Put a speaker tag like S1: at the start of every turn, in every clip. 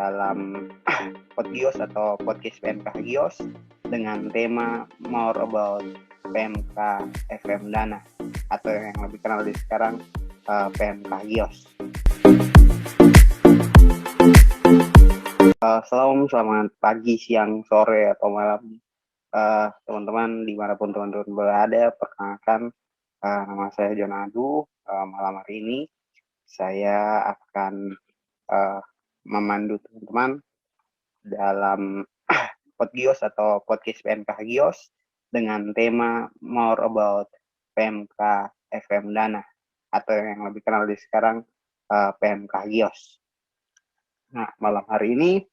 S1: dalam Podgios atau podcast PMK Gios dengan tema More About PMK FM Dana atau yang lebih kenal di sekarang PMK Gios. Selamat pagi, siang, sore, atau malam teman-teman dimanapun teman-teman berada. Perkenalkan, nama saya Jonadu. Malam hari ini saya akan memandu teman-teman dalam Podgios atau podcast PMK Gios dengan tema More About PMK FM Dana atau yang lebih kenal di sekarang PMK Gios. Nah, malam hari ini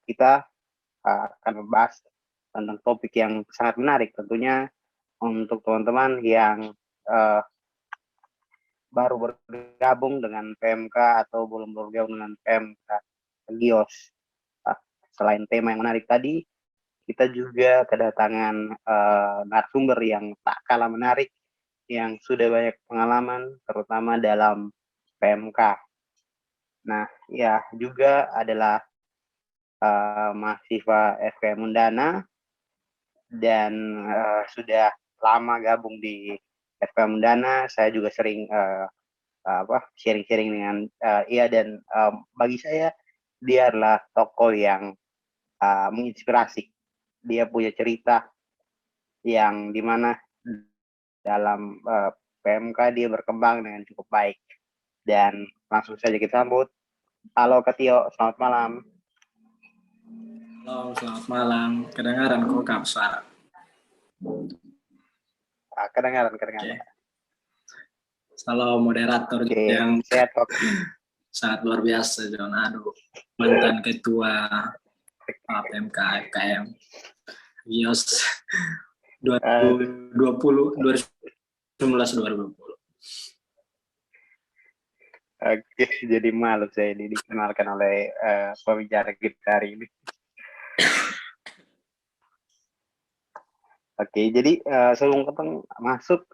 S1: kita akan membahas tentang topik yang sangat menarik tentunya untuk teman-teman yang baru bergabung dengan PMK atau belum bergabung dengan PMK Gios. Selain tema yang menarik tadi, kita juga kedatangan narasumber yang tak kalah menarik, yang sudah banyak pengalaman, terutama dalam PMK. Nah, ya juga adalah mahasiswa FKM Undana dan sudah lama gabung di FKM Undana. Saya juga sering sharing-sharing dengan ia, dan bagi saya dia adalah tokoh yang menginspirasi. Dia punya cerita yang dimana dalam PMK dia berkembang dengan cukup baik. Dan langsung saja kita sambut. Halo Kak Tio, selamat malam.
S2: Halo, selamat malam. Kedengaran kok Kak suara?
S1: Kedengaran.
S2: Okay. Halo moderator yang
S1: sehat kok.
S2: Sangat luar biasa, Jonadu, mantan ketua PMK FKM Gios 2019-2020.
S1: Oke, jadi malu saya ini dikenalkan oleh pembicara kita hari ini. Oke, jadi sebelum kita masuk,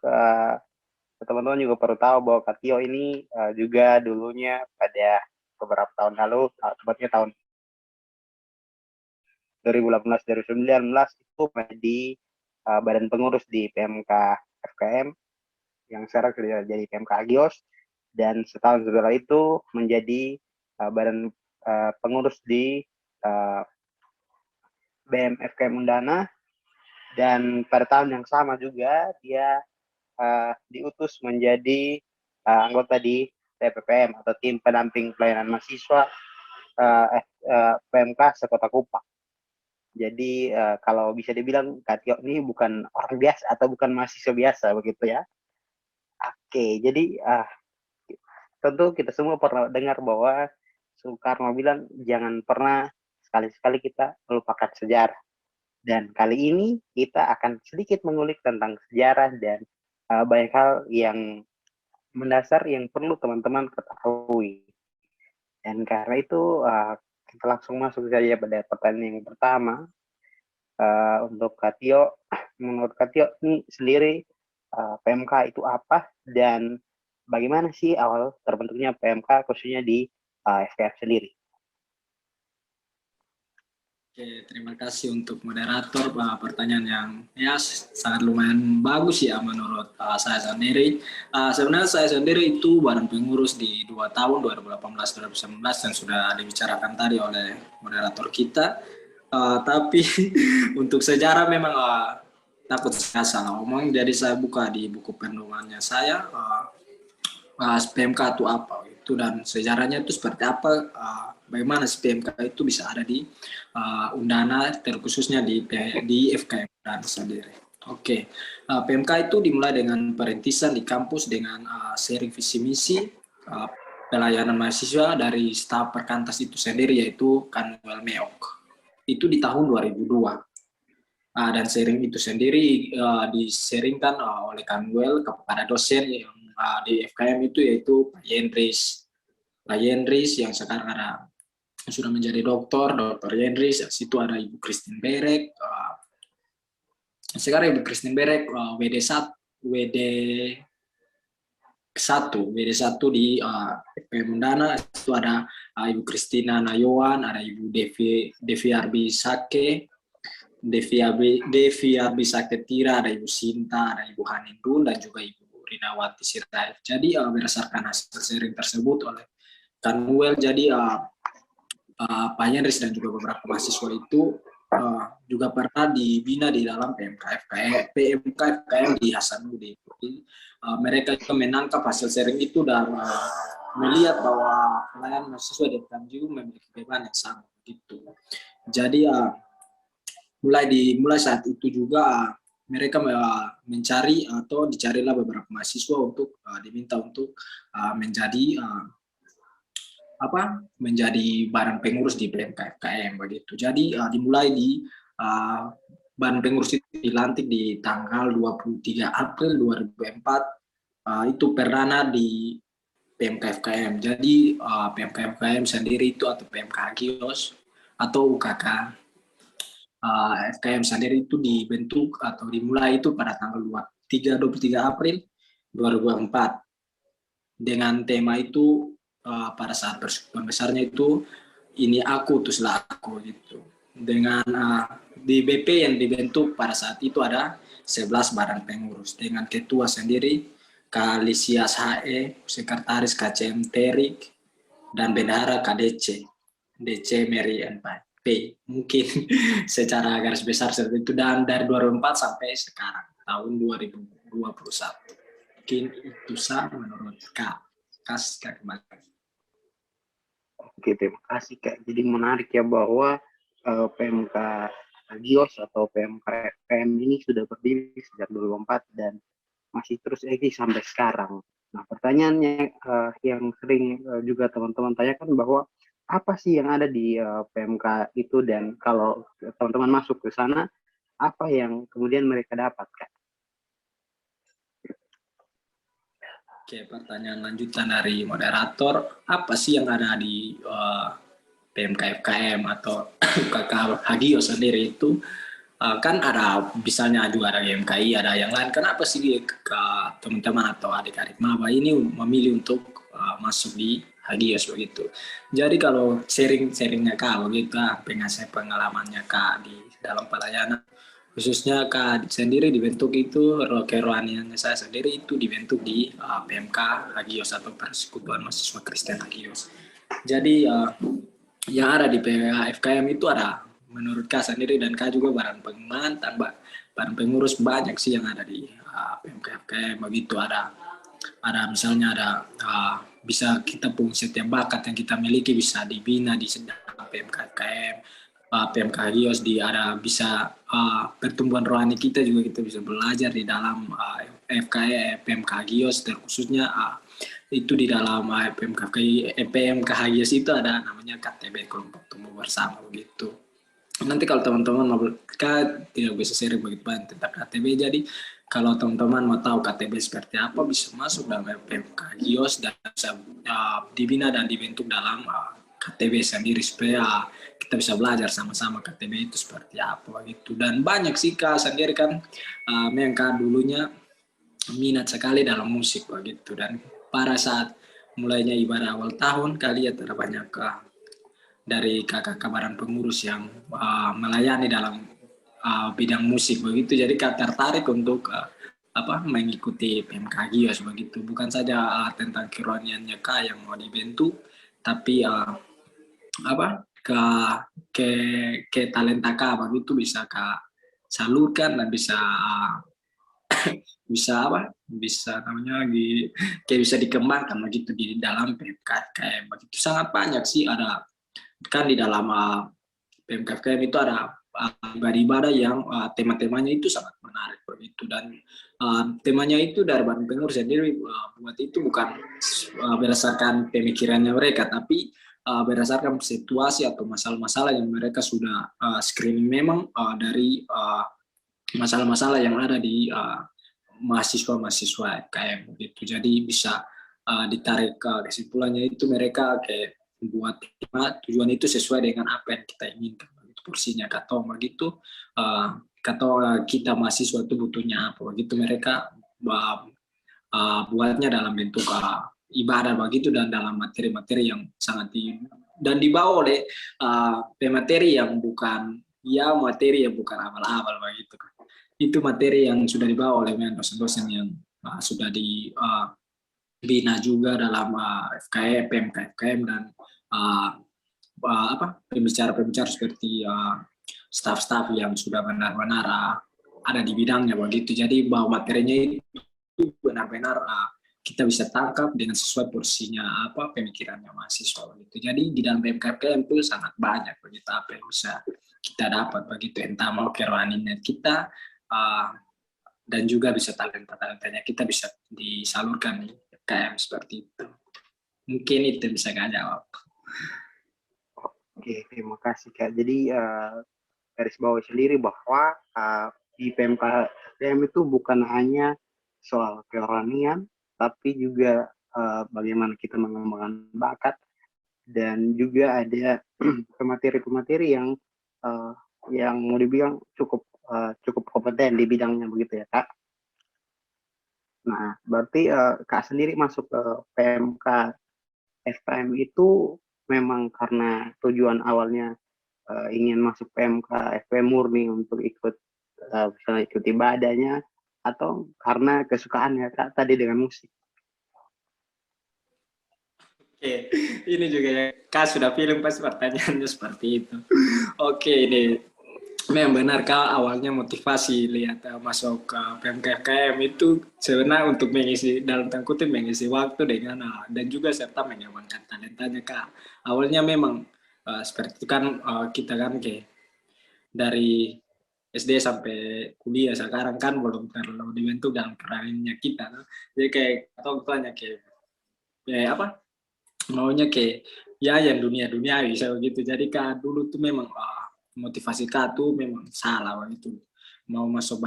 S1: teman-teman juga perlu tahu bahwa Kak Tio ini juga dulunya pada beberapa tahun lalu, tepatnya tahun 2018-2019 itu menjadi badan pengurus di PMK FKM yang sekarang sudah jadi PMK Gios, dan setahun setelah itu menjadi badan pengurus di BM FKM Undana, dan pada tahun yang sama juga dia diutus menjadi anggota di TPPM atau Tim Pendamping Pelayanan Mahasiswa PMK Sekota Kupang. Jadi kalau bisa dibilang Kak Tio ini bukan orang biasa atau bukan mahasiswa biasa begitu ya. Oke, jadi tentu kita semua pernah dengar bahwa Soekarno bilang jangan pernah sekali-sekali kita melupakan sejarah. Dan kali ini kita akan sedikit mengulik tentang sejarah dan banyak hal yang mendasar yang perlu teman-teman ketahui. Dan karena itu kita langsung masuk saja pada pertanyaan yang pertama. Untuk Kak Tio, menurut Kak Tio ini sendiri PMK itu apa dan bagaimana sih awal terbentuknya PMK khususnya di FKM sendiri?
S2: Oke, terima kasih untuk moderator, pertanyaan yang ya sangat lumayan bagus ya menurut saya sendiri. Sebenarnya saya sendiri itu badan pengurus di 2 tahun 2018-2019 yang sudah dibicarakan tadi oleh moderator kita. Tapi untuk sejarah memang takut saya salah omong, jadi saya buka di buku pedomannya saya PMK itu apa itu dan sejarahnya itu seperti apa, bagaimana PMK itu bisa ada di Undana, terkhususnya di FKM Undana sendiri. Oke, PMK itu dimulai dengan perintisan di kampus dengan sharing visi misi pelayanan mahasiswa dari staf perkantas itu sendiri, yaitu Kanwil Meok. Itu di tahun 2002. Dan sharing itu sendiri diseringkan oleh Kanwil kepada dosen yang di FKM itu, yaitu Pak Yendris yang sekarang sudah menjadi Dr. Yendris. Di situ ada Ibu Christine Berek, sekarang Ibu Christine Berek WD satu, BD1 di FKM Undana itu ada Ibu Kristina Nayawan, ada Ibu Devi Arbi Sake, Devi Arbi Sake Tira, ada Ibu Sinta, ada Ibu Hanindun, dan juga Ibu Rinawati Sirait. Jadi berdasarkan hasil sharing tersebut oleh Kanuel, jadi Pak Yenris dan juga beberapa mahasiswa itu juga pernah dibina di dalam PMK-FKM di Hasanuddin. Mereka juga menangkap hasil sharing itu dan melihat bahwa pelayanan mahasiswa di FKM memiliki beban yang sama gitu. Jadi mulai saat itu juga mereka mencari atau dicarilah beberapa mahasiswa untuk diminta untuk menjadi badan pengurus di PMK-FKM begitu. Jadi dimulai di badan pengurus itu dilantik di tanggal 23 April 2004, itu perdana di PMK-FKM. Jadi PMK-FKM sendiri itu atau PMK Hagios atau UKK FKM sendiri itu dibentuk atau dimulai itu pada tanggal 23 April 2004 dengan tema itu pada saat persekutuan besarnya itu ini aku utuslah aku gitu. Dengan di BP yang dibentuk pada saat itu ada 11 badan pengurus dengan ketua sendiri Kak Lisias HE, sekretaris KCM Terik, dan bendahara KDC Mary P. Mungkin secara garis besar seperti itu, dan dari 2004 sampai sekarang tahun 2021. Mungkin itu menurut Kak kembali.
S1: Oke, terima kasih Kak. Jadi menarik ya bahwa PMK Hagios atau PMK FKM ini sudah berdiri sejak 2004 dan masih terus eksis sampai sekarang. Nah, pertanyaannya yang sering juga teman-teman tanyakan bahwa apa sih yang ada di PMK itu, dan kalau teman-teman masuk ke sana, apa yang kemudian mereka dapat, Kak?
S2: Oke, pertanyaan lanjutan dari moderator, apa sih yang ada di PMK FKM atau UKK Hagios sendiri itu? Kan ada, misalnya juga ada GMKI, ada yang lain. Kenapa sih teman-teman atau adik-adik maba ini memilih untuk masuk di Hagios begitu? Jadi kalau sharingnya Kak begitu, pengasih pengalamannya Kak di dalam pelayanan, khususnya Kak sendiri dibentuk itu, kerohaniannya saya sendiri itu dibentuk di PMK Hagios atau Persekutuan Mahasiswa Kristen Hagios. Jadi yang ada di PMK FKM itu ada, menurut Kak sendiri dan Kak juga badan pengembangan tambah badan pengurus banyak sih yang ada di PMK FKM begitu. Ada misalnya ada bisa kita pun setiap bakat yang kita miliki bisa dibina di dalam PMK FKM. PMK Hagios ada bisa pertumbuhan rohani kita juga kita bisa belajar di dalam PMK Hagios, terkhususnya itu di dalam PMK Hagios itu ada namanya KTB, kelompok tumbuh bersama begitu. Nanti kalau teman-teman mau tidak bisa sharing begitu banyak tentang KTB, jadi kalau teman-teman mau tahu KTB seperti apa bisa masuk dalam PMK Hagios dan bisa dibina dan dibentuk dalam KTB sendiri supaya kita bisa belajar sama-sama KTB itu seperti apa gitu. Dan banyak sih Kak sendiri kan Kak dulunya minat sekali dalam musik begitu, dan pada saat mulainya ibadah awal tahun Kak lihat ada banyak dari kakak-kakak badan pengurus yang melayani dalam bidang musik begitu, jadi Kak tertarik untuk mengikuti PMK Hagios begitu. Bukan saja tentang kerohaniannya Kak yang mau dibentuk, tapi ke talenta Kak begitu bisa Kak salurkan dan bisa bisa namanya kayak bisa dikembangkan begitu di dalam PMK kayak begitu. Sangat banyak sih, ada kan di dalam PMK itu ada ibadah-ibadah yang tema-temanya itu sangat menarik begitu, dan temanya itu dari badan pengurus sendiri buat itu bukan berdasarkan pemikirannya mereka, tapi berdasarkan situasi atau masalah-masalah yang mereka sudah screening memang dari masalah-masalah yang ada di mahasiswa-mahasiswa FKM gitu. Jadi bisa ditarik kesimpulannya itu mereka kayak buat tujuan itu sesuai dengan apa yang kita inginkan begitu, porsinya atau begitu atau kita mahasiswa itu butuhnya apa begitu, mereka buatnya dalam bentuk ibadah begitu dan dalam materi-materi yang sangat dan dibawa oleh pemateri yang bukan materi yang bukan abal-abal begitu. Itu materi yang sudah dibawa oleh dosen-dosen yang sudah dibina juga dalam FKM, PMK-FKM dan pembicara-pembicara seperti staf-staf yang sudah benar-benar ada di bidangnya begitu. Jadi bahwa materinya itu benar-benar kita bisa tangkap dengan sesuai porsinya pemikirannya mahasiswa begitu. Jadi di dalam PMK-PMK itu sangat banyak begitu apa yang bisa kita dapat begitu, entah mau kerohanian kita dan juga bisa talenta-talentanya kita bisa disalurkan di PMK seperti itu. Mungkin itu bisa Kak jawab.
S1: Oke, terima kasih Kak. Jadi garis bawah sendiri bahwa di PMK itu bukan hanya soal kerohanian, tapi juga bagaimana kita mengembangkan bakat, dan juga ada pemateri-pemateri yang mau dibilang cukup kompeten di bidangnya begitu ya Kak. Nah, berarti Kak sendiri masuk ke PMK FKM itu memang karena tujuan awalnya ingin masuk PMK FKM murni untuk ikut misalnya ikut ibadahnya, atau karena kesukaannya Kak tadi dengan musik?
S2: Oke, ini juga ya, Kak sudah film pas pertanyaannya seperti itu. Oke, ini memang benar Kak, awalnya motivasi lihat masuk ke PMK-FKM itu sebenarnya untuk mengisi dalam tanda kutip mengisi waktu dengan dan juga serta mengembangkan talentanya Kak. Awalnya memang seperti itu kan kita kan kayak dari SD sampai kuliah sekarang kan belum terlalu dibentuk dalam kerannya kita. Jadi kayak atau tanya kayak maunya kayak yang dunia bisa begitu. Jadi Kak dulu tuh memang motivasi Kak tuh memang salah begitu. Mau masuk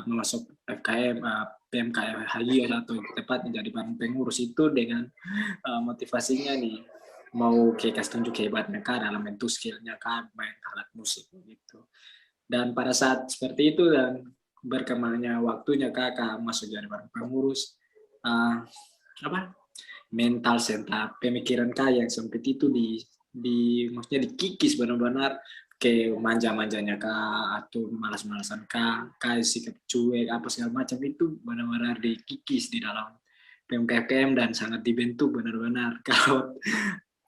S2: masuk FKM PMK HI atau tepatnya jadi barang pengurus itu dengan motivasinya nih mau kayak kasih tunjuk hebatnya Kak dalam bentuk skillnya Kak main alat musik gitu. Dan pada saat seperti itu dan berkembangnya waktunya Kak masuk jadi barang pengurus mental serta pemikiran Kak yang sempit itu maksudnya dikikis benar-benar ke manja-manjanya Kak atau malas-malasan Kak sikap cuek apa segala macam itu benar-benar dikikis di dalam PMKM dan sangat dibentuk benar-benar. Kalau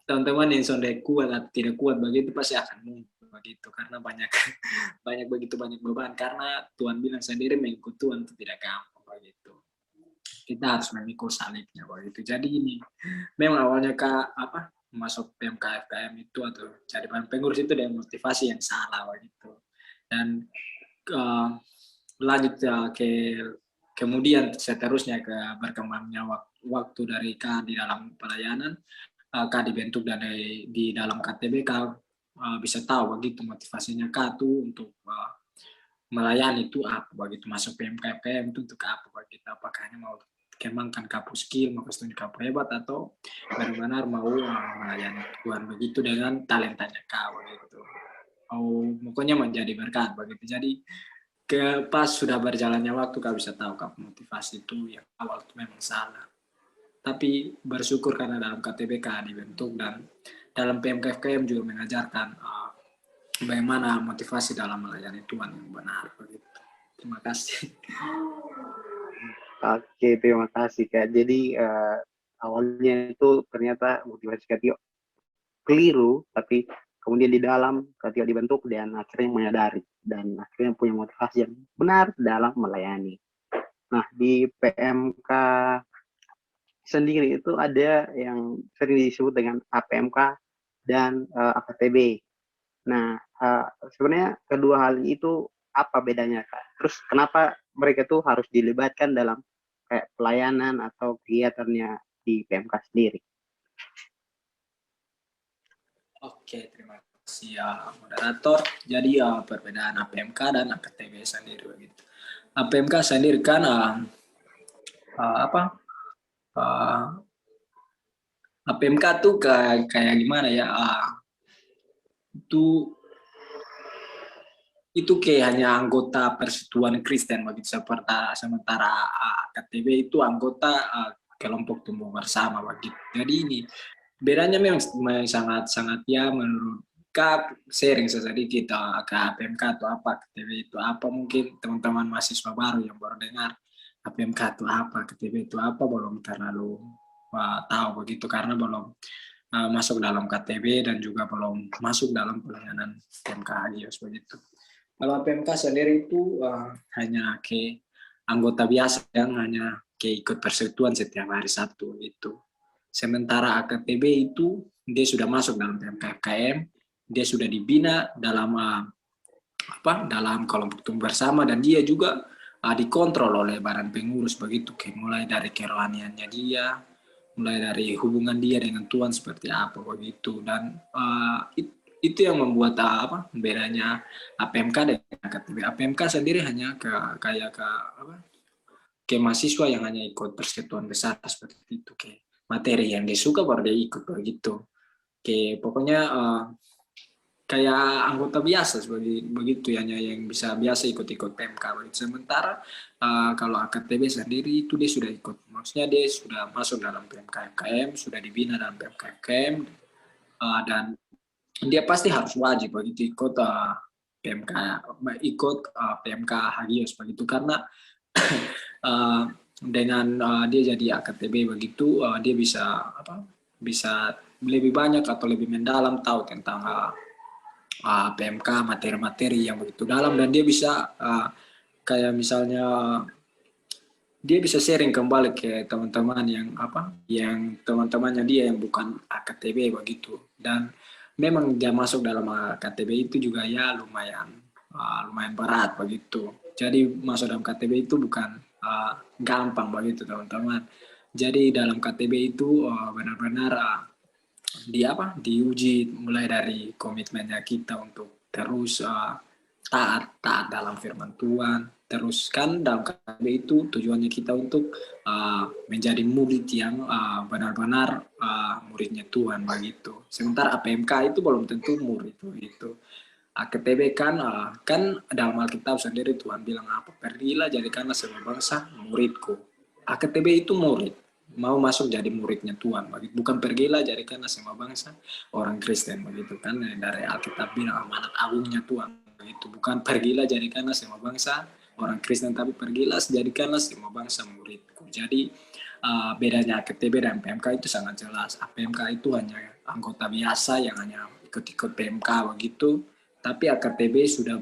S2: teman-teman yang sudah kuat atau tidak kuat begitu pasti akan muncul begitu karena banyak banyak beban karena Tuhan bilang sendiri mengikut Tuhan itu tidak gampang begitu. Kita harus memikul salibnya begitu. Jadi ini memang awalnya masuk PMK FKM itu atau jadi pengurus itu dengan motivasi yang salah begitu. Dan lanjut kemudian seterusnya ke berkembangnya waktu dari Kak di dalam pelayanan, Kak dibentuk dari di dalam KTB Kak bisa tahu begitu motivasinya Kak tuh untuk melayani itu apa begitu, masuk PMK FKM itu untuk apa begitu, apakah hanya mau kembangkan kapu skill, mau tunjuk kapu hebat atau benar-benar mau melayani Tuhan begitu dengan talentanya Kak begitu. Pokoknya menjadi berkat begitu. Jadi pas sudah berjalannya waktu Kak bisa tahu Kak motivasi itu yang awal itu memang salah. Tapi bersyukur karena dalam KTBK dibentuk dan dalam PMK FKM juga mengajarkan bagaimana motivasi dalam melayani Tuhan yang benar begitu. Terima kasih.
S1: Oke, terima kasih Kak. Jadi awalnya itu ternyata motivasi Kak Tio keliru, tapi kemudian di dalam Kak Tio dibentuk dan akhirnya menyadari dan akhirnya punya motivasi yang benar dalam melayani. Nah, di PMK sendiri itu ada yang sering disebut dengan APMK dan AKTB. Nah, sebenarnya kedua hal itu apa bedanya Kak? Terus kenapa mereka tuh harus dilibatkan dalam kayak pelayanan atau kegiatannya di PMK sendiri?
S2: Oke, terima kasih ya moderator. Jadi perbedaan APMK dan AKTB sendiri begitu. APMK sendiri kan APMK tuh kayak gimana ya? Itu itu kayak hanya anggota Persekutuan Kristen begitu, sementara KTB itu anggota kelompok tumbuh bersama begitu. Jadi ini bedanya memang sangat ya menurut Kak, sharing sedikit ke APMK atau apa, KTB itu apa, mungkin teman-teman mahasiswa baru yang baru dengar APMK itu apa, KTB itu apa, belum terlalu tahu begitu, karena belum masuk dalam KTB dan juga belum masuk dalam pelayanan APMK Hagios begitu. Kalau APMK sendiri itu hanya ke anggota biasa yang hanya ke ikut persekutuan setiap hari Sabtu gitu. Sementara AKTB itu dia sudah masuk dalam PMK-FKM, dia sudah dibina dalam dalam kelompok tumbuh bersama, dan dia juga dikontrol oleh badan pengurus begitu, mulai dari kerohaniannya dia, mulai dari hubungan dia dengan Tuhan seperti apa begitu, dan itu yang membuat bedanya APMK dan AKTB. APMK sendiri hanya ke mahasiswa yang hanya ikut persekutuan besar seperti itu, ke materi yang dia suka baru dia ikut begitu. Pokoknya kayak anggota biasa begitu, hanya yang bisa biasa ikut-ikut PMK begitu. Sementara kalau AKTB sendiri itu dia sudah ikut, maksudnya dia sudah masuk dalam PMK-FKM, sudah dibina dalam PMK-FKM, dan dia pasti harus wajib begitu ikut PMK Hagios begitu, karena dengan dia jadi AKTB begitu, dia bisa lebih banyak atau lebih mendalam tahu tentang PMK, materi-materi yang begitu dalam, dan dia bisa kayak misalnya dia bisa sharing kembali ke teman-teman yang teman-temannya dia yang bukan AKTB begitu. Dan memang dia masuk dalam AKTB itu juga ya lumayan berat begitu. Jadi masuk dalam KTB itu bukan gampang begitu teman-teman. Jadi dalam KTB itu benar-benar diuji mulai dari komitmennya kita untuk terus taat dalam firman Tuhan. Terus kan dalam KTB itu tujuannya kita untuk menjadi murid yang benar-benar muridnya Tuhan begitu. Sementara APMK itu belum tentu murid begitu. KTB kan dalam Alkitab sendiri Tuhan bilang apa? Pergilah jadikanlah semua bangsa muridku. KTB itu murid, mau masuk jadi muridnya Tuhan begitu. Bukan pergilah jadikanlah semua bangsa orang Kristen begitu kan, dari Alkitab bilang amanat agungnya Tuhan begitu. Bukan pergilah jadikanlah semua bangsa orang Kristen, tapi pergilah jadikanlah semua bangsa muridku. Jadi bedanya KTB dan PMK itu sangat jelas. APMK itu hanya anggota biasa yang hanya ikut-ikut PMK begitu, tapi AKTB sudah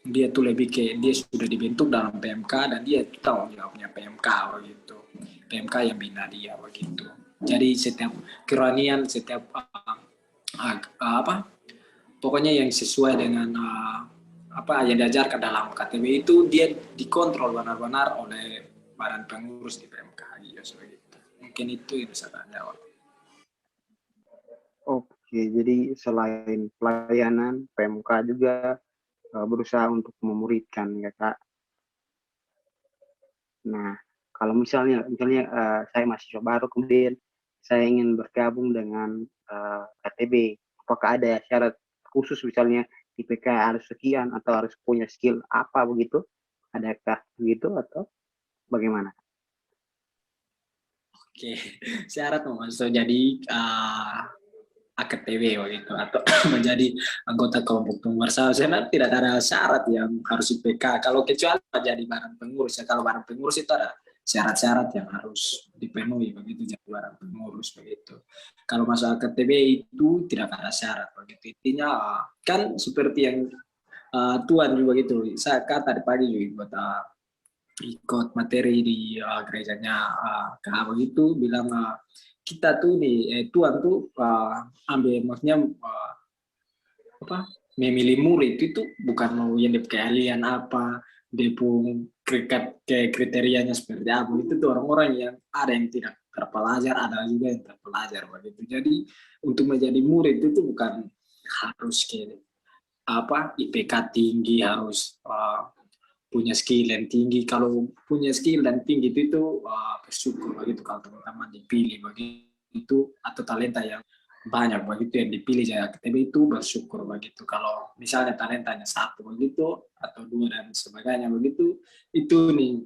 S2: dia tuh lebih dia sudah dibentuk dalam PMK dan dia tahu jawabnya PMK begitu. PMK yang bina dia begitu. Jadi setiap kerohanian, setiap pokoknya yang sesuai dengan yang diajarkan dalam KTB itu dia dikontrol benar-benar oleh badan pengurus di PMK Hagios begitu. Mungkin itu yang bisa saya jawab.
S1: Oke, jadi selain pelayanan, PMK juga berusaha untuk memuridkan ya Kak. Nah, kalau misalnya saya mahasiswa baru kemudian saya ingin bergabung dengan KTB, apakah ada syarat khusus misalnya IPK harus sekian atau harus punya skill apa begitu? Adakah begitu atau bagaimana?
S2: Oke, syarat masuk jadi AKTB begitu atau menjadi anggota kelompok tumbuh bersama. Sebenarnya tidak ada syarat yang harus IPK. Kalau kecuali jadi badan pengurus ya. Kalau badan pengurus itu ada syarat-syarat yang harus dipenuhi begitu jadi badan pengurus begitu. Kalau masuk AKTB itu tidak ada syarat begitu. Intinya kan seperti yang Tuhan juga gitu. Saya kata tadi pagi juga buat ikut materi di gerejanya KH begitu bilang kita tuh Tuhan tuh ambil maksudnya memilih murid itu bukan mau yang dia keahlian apa, dia pun kriterianya seperti apa. Itu tuh orang-orang yang ada yang tidak terpelajar, ada juga yang terpelajar begitu. Jadi untuk menjadi murid itu bukan harus IPK tinggi, harus punya skill yang tinggi. Kalau punya skill dan tinggi itu bersyukur begitu kalau teman-teman dipilih begitu, atau talenta yang banyak begitu yang dipilih jadi AKTB itu bersyukur begitu. Kalau misalnya talentanya satu begitu atau dua dan sebagainya begitu, itu nih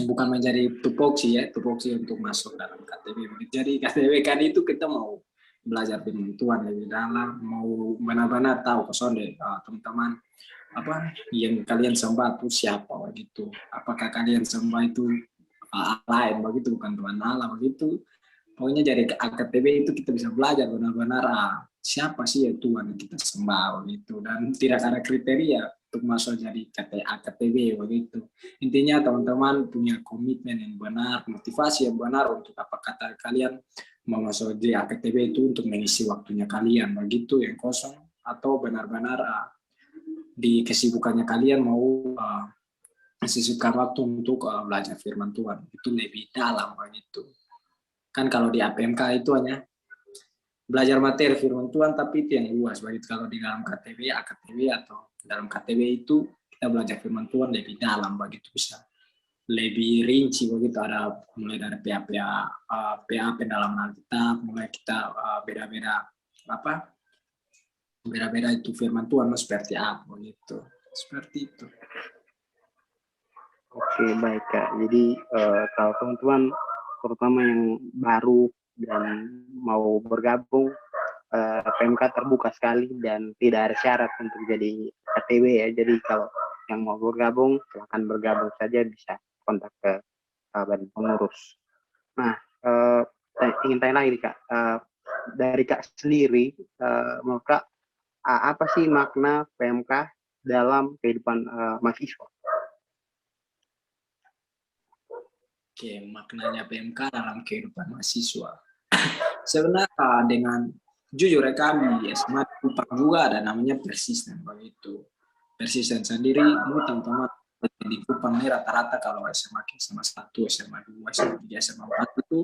S2: bukan menjadi tupoksi ya, tupoksi untuk masuk dalam KTB begitu. Jadi KTB kan itu kita mau belajar firman Tuhan lebih dalam, mau benar-benar tahu kesonde teman-teman apa yang kalian sembah itu siapa begitu. Apakah kalian sembah itu lain begitu, bukan Tuhan Allah begitu. Pokoknya dari AKTB itu kita bisa belajar benar-benar siapa sih ya Tuhan yang kita sembah begitu, dan tidak ada kriteria untuk masuk jadi AKTB begitu. Intinya teman-teman punya komitmen yang benar, motivasi yang benar untuk apa kata kalian mau masuk di AKTB itu untuk mengisi waktunya kalian begitu yang kosong, atau benar-benar di kesibukannya kalian mau sisipkan waktu untuk belajar firman Tuhan itu lebih dalam begitu. Kan kalau di APMK itu hanya belajar materi firman Tuhan, tapi itu yang luas. Begitu kalau di dalam KTB, AKTB atau dalam KTB itu kita belajar firman Tuhan lebih dalam, begitu bisa lebih rinci begitu, ada mulai dari PA pendalaman Alkitab, mulai kita beda-beda apa beda-beda itu firman Tuhan seperti apa begitu, seperti itu.
S1: Oke, baik Kak. Jadi kalau teman-teman terutama yang baru dan mau bergabung, PMK terbuka sekali dan tidak ada syarat untuk jadi KTB ya. Jadi kalau yang mau bergabung, silakan bergabung saja, bisa kontak ke badan pengurus. Nah, ingin tanya lagi Kak, dari Kak sendiri, menurut Kak, apa sih makna PMK dalam kehidupan mahasiswa?
S2: Oke, maknanya PMK dalam kehidupan mahasiswa. Sebenarnya dengan jujur ya, kami SMA Kupang juga ada namanya persisten begitu. Persisten sendiri, teman-teman di Kupang ini rata-rata kalau SMA 1, SMA 2, SMA 3, SMA 4 itu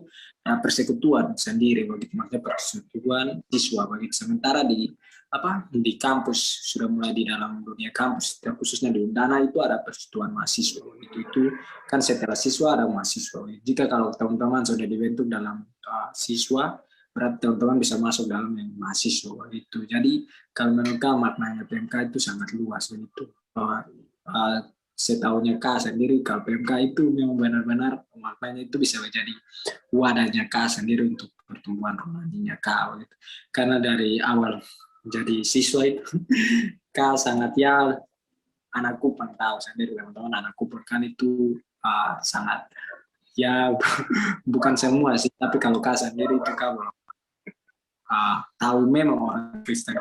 S2: persekutuan sendiri begitu, maksudnya persekutuan siswa begitu. Sementara di kampus sudah mulai di dalam dunia kampus, khususnya di Undana itu ada persekutuan mahasiswa itu kan setelah siswa ada mahasiswa. Jika kalau teman-teman sudah dibentuk dalam siswa, berarti teman-teman bisa masuk dalam yang mahasiswa itu. Jadi kalau menurut maknanya PMK itu sangat luas begitu. Setahunya Kak sendiri, kalau PMK itu memang benar-benar maknanya itu bisa menjadi wadahnya Kak sendiri untuk pertumbuhan rohaninya Kak gitu. Karena dari awal jadi siswa itu Kak sangat ya, anakku tahu sendiri teman-teman, anakku kan itu sangat ya bukan semua sih, tapi kalau Kak sendiri itu Kak tahu memang orang Kristen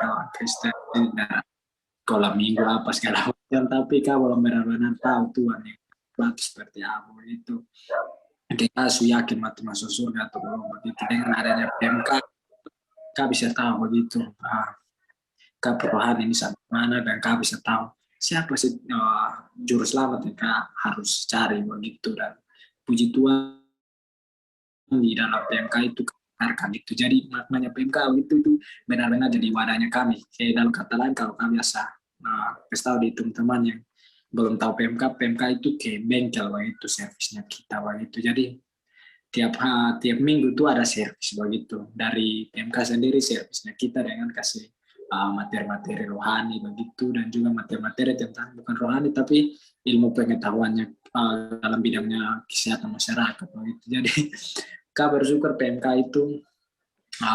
S2: kalau minggu apa segala macam, tapi Kak belum benar-benar tahu Tuhan yang batu seperti apa itu. Kita yakin mati masuk surga atau belum begitu. Dengan adanya PMK Kak bisa tahu begitu. Kak perubahan ini sampai mana, dan Kak bisa tahu siapa sih juru selamat yang Kak harus cari begitu. Dan puji Tuhan di dalam PMK itu kan itu. Jadi maknanya PMK itu benar-benar jadi wadahnya kami. Kayak dalam kata lain kalau kami biasa tahu di teman-teman yang belum tahu PMK itu kayak bengkel begitu servisnya kita begitu. Jadi tiap minggu itu ada servis begitu. Dari PMK sendiri servisnya kita dengan kasih materi-materi rohani begitu, dan juga materi-materi tentang bukan rohani tapi ilmu pengetahuannya dalam bidangnya kesehatan masyarakat begitu. Jadi Kak bersyukur PMK itu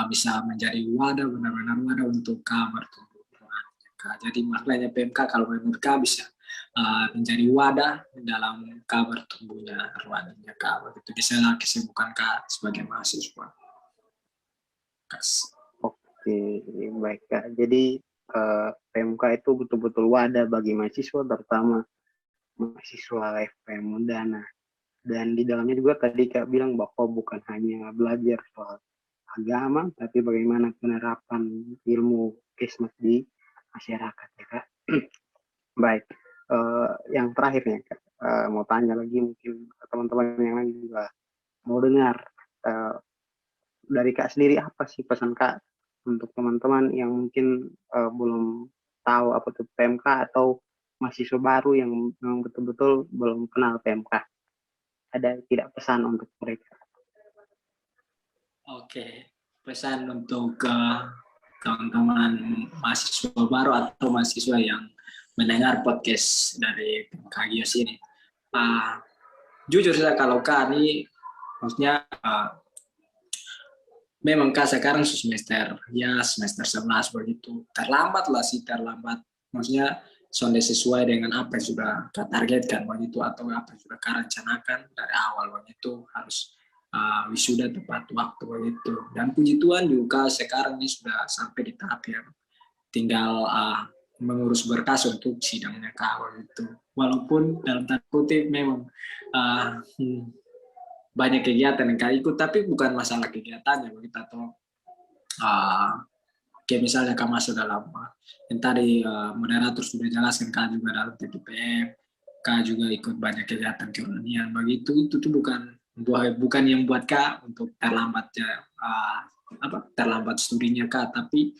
S2: bisa menjadi wadah, benar-benar wadah untuk Kak bertumbuh rohani. Jadi maknanya PMK kalau menurut Kak bisa menjadi wadah dalam Kak bertumbuhnya rohaninya Kak begitu, di sana kesibukan Kak sebagai mahasiswa.
S1: Oke, baik Kak. Jadi PMK itu betul-betul wadah bagi mahasiswa, terutama mahasiswa FPM Undana. Dan di dalamnya juga tadi Kak bilang bahwa bukan hanya belajar soal agama, tapi bagaimana penerapan ilmu Krismas di masyarakat ya Kak. Baik, yang terakhir nih Kak, mau tanya lagi, mungkin teman-teman yang lain juga mau dengar dari Kak sendiri, apa sih pesan Kak untuk teman-teman yang mungkin belum tahu apa itu PMK, atau mahasiswa baru yang memang betul-betul belum kenal PMK? Ada tidak pesan untuk mereka?
S2: Oke. pesan untuk teman-teman mahasiswa baru atau mahasiswa yang mendengar podcast dari Kagios ini. Jujur saja kalau kami, maksudnya memang sekarang semester 11 begitu. Terlambat lah sih, terlambat. Maksudnya sudah sesuai dengan apa yang sudah targetkan begitu, atau apa yang sudah rencanakan dari awal begitu, harus wisuda tepat waktu begitu. Dan puji Tuhan juga sekarang ini sudah sampai di tahap yang tinggal mengurus berkas untuk sidangnya begitu. Walaupun dalam tanda kutip memang banyak kegiatan yang ikut, tapi bukan masalah kegiatannya begitu, atau kayak misalnya Kak masuk dalam yang tadi moderator sudah jelaskan, Kak juga dalam TPPM, Kak juga ikut banyak kegiatan kerohanian begitu. Itu tuh bukan yang buat Kak untuk terlambatnya terlambat studinya Kak, tapi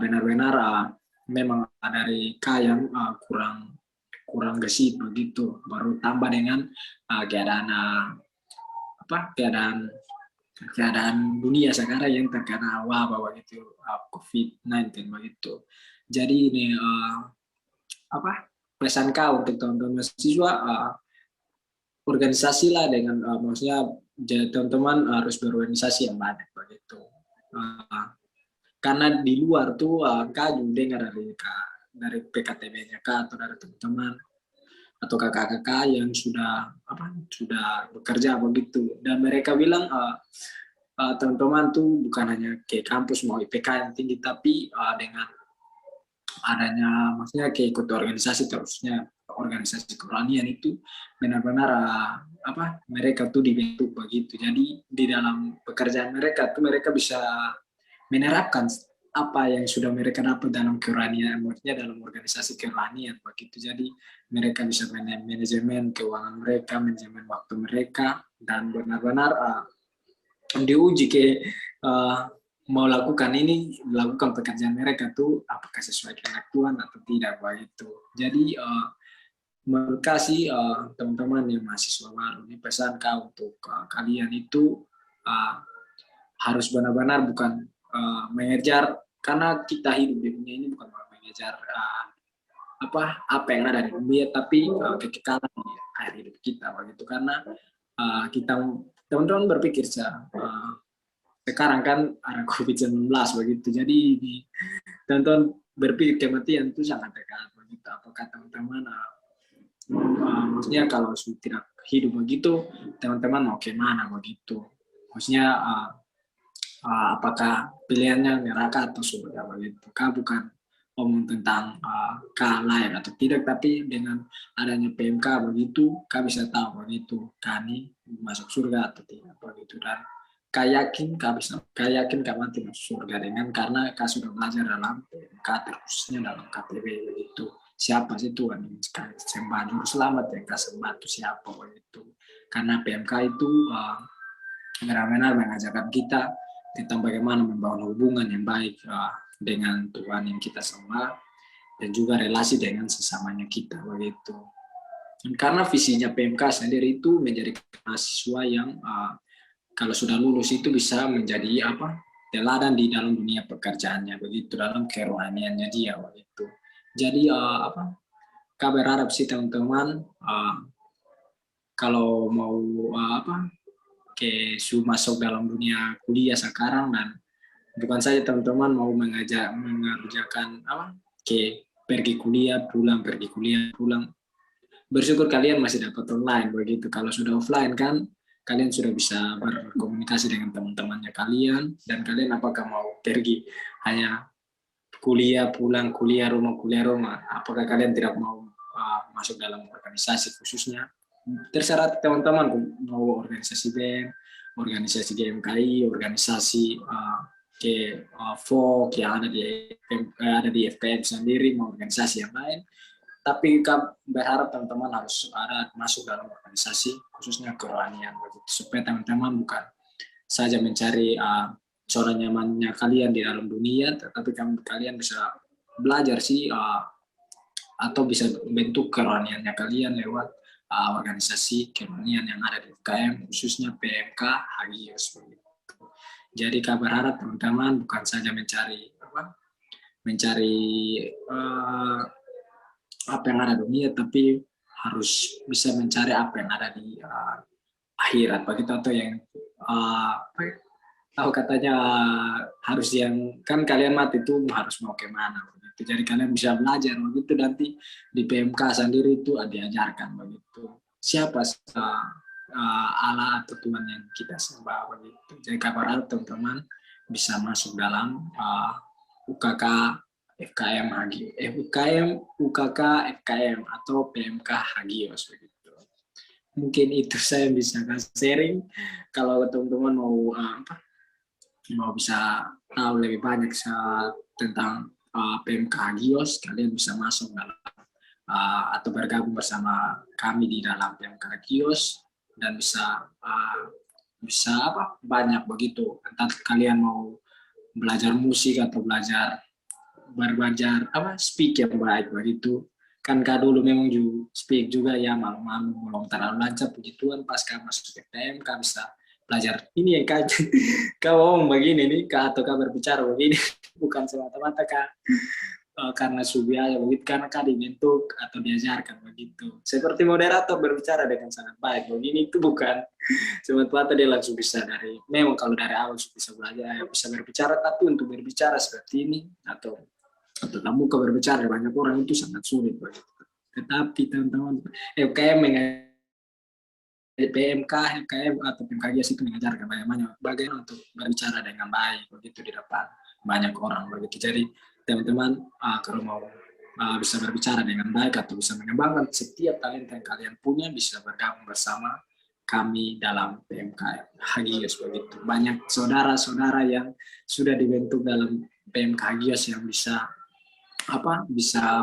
S2: benar-benar memang dari Kak yang kurang gesit begitu, baru tambah dengan keadaan dunia sekarang yang terkena wabah begitu, COVID-19 begitu. Jadi ini pesan Kak untuk teman-teman mahasiswa, organisasi lah dengan maksudnya teman-teman harus berorganisasi yang banyak begitu. Karena di luar tuh Kak juga dengar dari PKTB-nya Kak, atau dari teman-teman atau kakak-kakak yang sudah bekerja begitu, dan mereka bilang teman-teman tuh bukan hanya ke kampus mau IPK yang tinggi, tapi dengan adanya maksudnya ke ikut organisasi, terusnya organisasi kerohanian itu benar-benar mereka tuh dibentuk begitu. Jadi di dalam pekerjaan mereka tuh mereka bisa menerapkan apa yang sudah mereka dapat dalam kerohanian, maksudnya dalam organisasi kerohanian begitu. Jadi mereka bisa manajemen keuangan mereka, manajemen waktu mereka, dan benar-benar diuji ke mau lakukan pekerjaan mereka tuh apakah sesuai kehendak Tuhan atau tidak begitu. Jadi menurut kasih teman-teman yang mahasiswa baru, ini pesan Kak untuk kalian itu harus benar-benar bukan mengejar, karena kita hidup di dunia ini bukan mengejar apa yang ada di dunia, tapi kekekalan di akhir hidup kita begitu. Karena kita teman-teman berpikir sekarang kan ada COVID-19 begitu, jadi teman-teman berpikir kematian itu sangat dekat begitu. Apakah teman-teman maksudnya kalau tidak hidup begitu, teman-teman mau kemana begitu? Maksudnya apakah pilihannya neraka atau surga begitu? Bukan omong tentang layak atau tidak, tapi dengan adanya PMK begitu, bisa tahu begitu kami masuk surga atau tidak begitu. Dan yakin mati masuk surga dengan karena sudah belajar dalam PMK, terusnya dalam KTB begitu. Siapa sih Tuhan yang sembah juru selamat yang sembah itu siapa begitu? Karena PMK itu benar-benar mengajarkan kita tentang bagaimana membangun hubungan yang baik dengan Tuhan yang kita sembah, dan juga relasi dengan sesamanya kita begitu. Dan karena visinya PMK sendiri itu menjadi mahasiswa yang kalau sudah lulus itu bisa menjadi teladan di dalam dunia pekerjaannya begitu, dalam kerohaniannya dia begitu. Jadi Kak berharap sih teman-teman kalau mau masuk dalam dunia kuliah sekarang, dan bukan saja teman-teman mau mengerjakan pergi kuliah pulang, bersyukur kalian masih dapat online begitu. Kalau sudah offline kan kalian sudah bisa berkomunikasi dengan teman-temannya kalian, dan kalian apakah mau pergi hanya kuliah pulang, kuliah rumah, apakah kalian tidak mau masuk dalam organisasi khususnya? Terserah teman-teman, mau organisasi BEM, organisasi GMKI, organisasi FOK yang ada di FKM sendiri, mau organisasi yang lain. Tapi berharap teman-teman harus masuk dalam organisasi khususnya kerohanian begitu, supaya teman-teman bukan saja mencari zona nyamannya kalian di dalam dunia, tetapi kalian bisa belajar sih atau bisa membentuk kerohaniannya kalian lewat organisasi kerohanian yang ada di FKM, khususnya PMK Hagios begitu. Jadi kami berharap teman-teman bukan saja mencari apa yang ada di dunia, tapi harus bisa mencari apa yang ada di akhirat begitu, atau yang tahu katanya harus yang kan kalian mati itu harus mau kemana begitu. Jadi kalian bisa belajar begitu, nanti di PMK sendiri itu diajarkan begitu siapa Allah atau Tuhan yang kita sembah begitu. Jadi kabar teman-teman bisa masuk dalam UKK FKM Hagios, UKK FKM atau PMK Hagios begitu. Mungkin itu saya bisa sharing. Kalau teman-teman mau bisa tahu lebih banyak tentang PMK Hagios, kalian bisa masuk dalam atau bergabung bersama kami di dalam PMK Hagios, dan bisa banyak begitu. Entah kalian mau belajar musik atau belajar speak yang baik begitu. Kan kak dulu memang speak juga ya, malu-malu belum terlalu lancar, puji Tuhan pas kak masuk PTM kak bisa belajar ini ya kak. Kak ngomong begini nih kak, atau kak berbicara begini bukan semata-mata kak karena subiaya begitu, karena kak dibentuk atau diajarkan begitu. Seperti moderator berbicara dengan sangat baik begini, itu bukan semata-mata dia langsung bisa memang kalau dari awal bisa belajar bisa berbicara, tapi untuk berbicara seperti ini atau kamu ke berbicara banyak orang itu sangat sulit begitu. Tetapi teman-teman FKM PMK, FKM atau PMKG itu mengajarkan bagaimana untuk berbicara dengan baik begitu di depan banyak orang begitu. Jadi teman-teman kalau mau bisa berbicara dengan baik atau bisa mengembangkan setiap talenta yang kalian punya, bisa bergabung bersama kami dalam PMK Hagios begitu. Banyak saudara-saudara yang sudah dibentuk dalam PMK Hagios yang bisa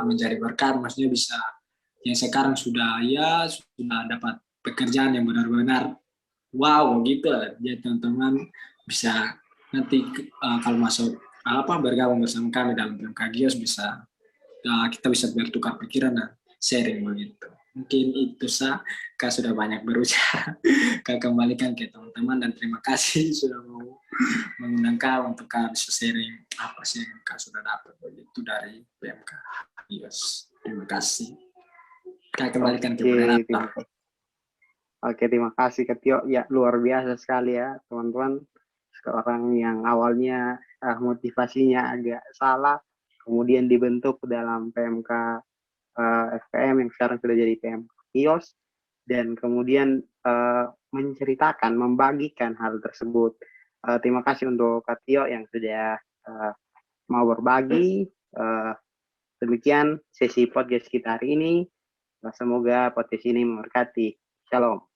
S2: menjadi berkah, maksudnya bisa yang sekarang sudah dapat pekerjaan yang benar-benar wow gitu. Jadi teman-teman bisa nanti kalau masuk bergabung bersama kami dalam PMK Hagios, bisa kita bisa bertukar pikiran dan sharing begitu. Mungkin itu Kak sudah banyak berusaha. Kak kembalikan ke teman-teman, dan terima kasih sudah mau mengundang Kak untuk Kak bisa sharing apa sih yang Kak sudah dapat begitu dari PMK Hagios. Terima kasih. Kak kembalikan ke moderator.
S1: Oke, terima kasih Kak Tio. Ya, luar biasa sekali ya teman-teman. Seorang yang awalnya motivasinya agak salah, kemudian dibentuk dalam PMK FKM yang sekarang sudah jadi PMK Hagios, dan kemudian menceritakan, membagikan hal tersebut. Terima kasih untuk Kak Tio yang sudah mau berbagi. Demikian sesi podcast kita hari ini. Semoga podcast ini memberkati. Shalom.